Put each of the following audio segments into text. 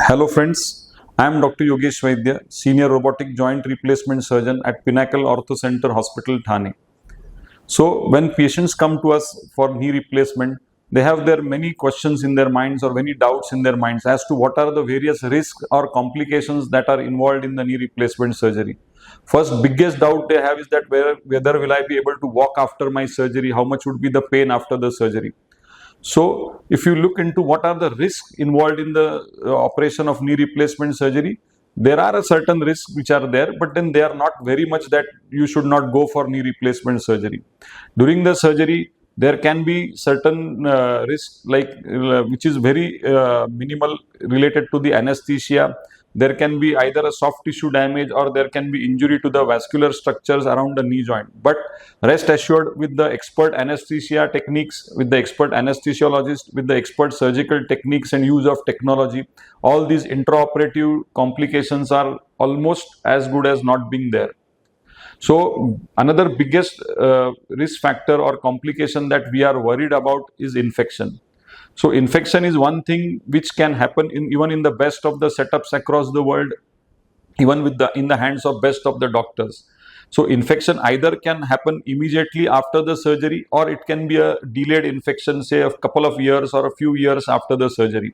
Hello friends, I am Dr. Yogesh Vaidya, Senior Robotic Joint Replacement Surgeon at Pinnacle Ortho Center Hospital, Thane. So when patients come to us for knee replacement, they have their many questions in their minds or many doubts in their minds as to what are the various risks or complications that are involved in the knee replacement surgery. First biggest doubt they have is that whether will I be able to walk after my surgery, how much would be the pain after the surgery. So, if you look into what are the risks involved in the operation of knee replacement surgery, there are a certain risks which are there, but then they are not very much that you should not go for knee replacement surgery. During the surgery, there can be certain risks like which is very minimal related to the anesthesia. There can be either a soft tissue damage or there can be injury to the vascular structures around the knee joint. But rest assured, with the expert anesthesia techniques, with the expert anesthesiologist, with the expert surgical techniques and use of technology, all these intraoperative complications are almost as good as not being there. So another biggest risk factor or complication that we are worried about is infection. So infection is one thing which can happen even in the best of the setups across the world, even in the hands of best of the doctors. So infection either can happen immediately after the surgery or it can be a delayed infection, say a couple of years or a few years after the surgery.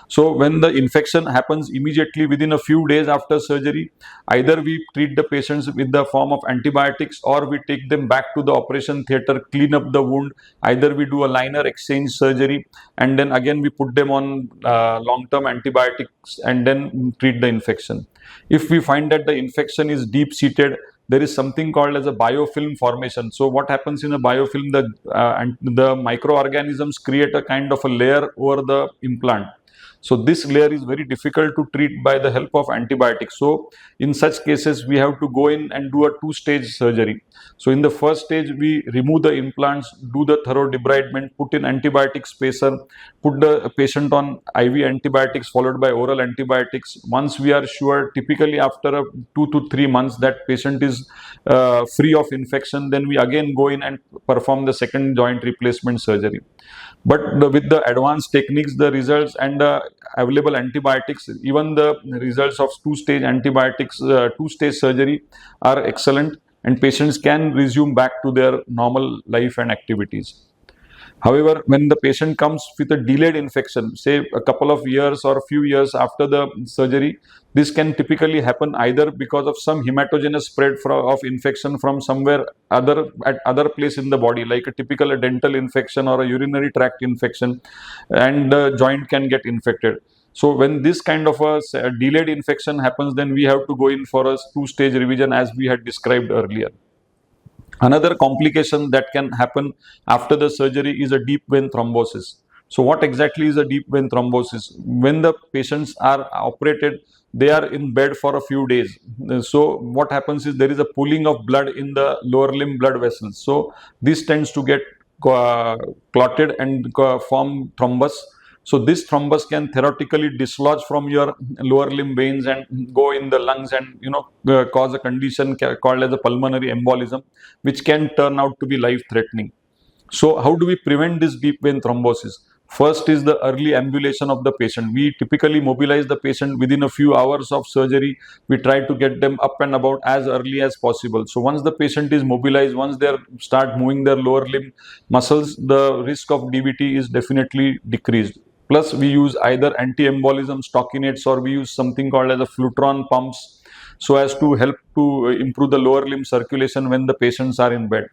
So when the infection happens immediately within a few days after surgery, either we treat the patients with the form of antibiotics or we take them back to the operation theater, clean up the wound. Either we do a liner exchange surgery and then again we put them on long-term antibiotics and then treat the infection. If we find that the infection is deep-seated, there is something called as a biofilm formation. So what happens in a biofilm, the microorganisms create a kind of a layer over the implant. So this layer is very difficult to treat by the help of antibiotics. So in such cases, we have to go in and do a two-stage surgery. So in the first stage, we remove the implants, do the thorough debridement, put in antibiotic spacer, put the patient on IV antibiotics followed by oral antibiotics. Once we are sure, typically after 2 to 3 months, that patient is free of infection, then we again go in and perform the second joint replacement surgery. But with the advanced techniques, the results and the available antibiotics, even the results of two-stage antibiotics, two-stage surgery are excellent, and patients can resume back to their normal life and activities. However, when the patient comes with a delayed infection, say a couple of years or a few years after the surgery, this can typically happen either because of some hematogenous spread of infection from somewhere at other place in the body, like a typical dental infection or a urinary tract infection, and the joint can get infected. So when this kind of a delayed infection happens, then we have to go in for a two-stage revision as we had described earlier. Another complication that can happen after the surgery is a deep vein thrombosis. So what exactly is a deep vein thrombosis? When the patients are operated, they are in bed for a few days. So what happens is there is a pooling of blood in the lower limb blood vessels. So this tends to get clotted and form thrombus. So this thrombus can theoretically dislodge from your lower limb veins and go in the lungs and cause a condition called as a pulmonary embolism, which can turn out to be life-threatening. So how do we prevent this deep vein thrombosis? First is the early ambulation of the patient. We typically mobilize the patient within a few hours of surgery. We try to get them up and about as early as possible. So once the patient is mobilized, once they start moving their lower limb muscles, the risk of DVT is definitely decreased. Plus, we use either anti-embolism stockinets or we use something called as a Flutron pumps so as to help to improve the lower limb circulation when the patients are in bed.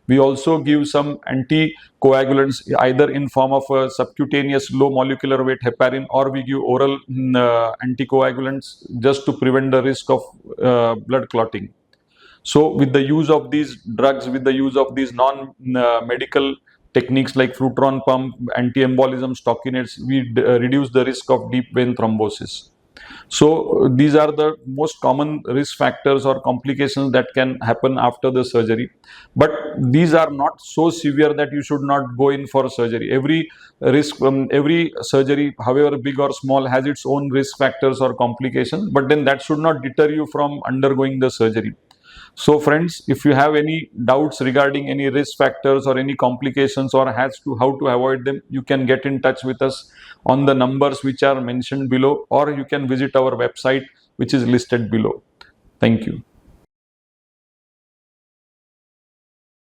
We also give some anticoagulants either in form of a subcutaneous low molecular weight heparin or we give oral anticoagulants just to prevent the risk of blood clotting. So with the use of these drugs, with the use of these non-medical techniques like Flutron pump, anti-embolism stockinets, we reduce the risk of deep vein thrombosis. So these are the most common risk factors or complications that can happen after the surgery. But these are not so severe that you should not go in for surgery. Every every surgery, however big or small, has its own risk factors or complications. But then that should not deter you from undergoing the surgery. So friends, if you have any doubts regarding any risk factors or any complications or has to how to avoid them, you can get in touch with us on the numbers which are mentioned below, or you can visit our website which is listed below. Thank you.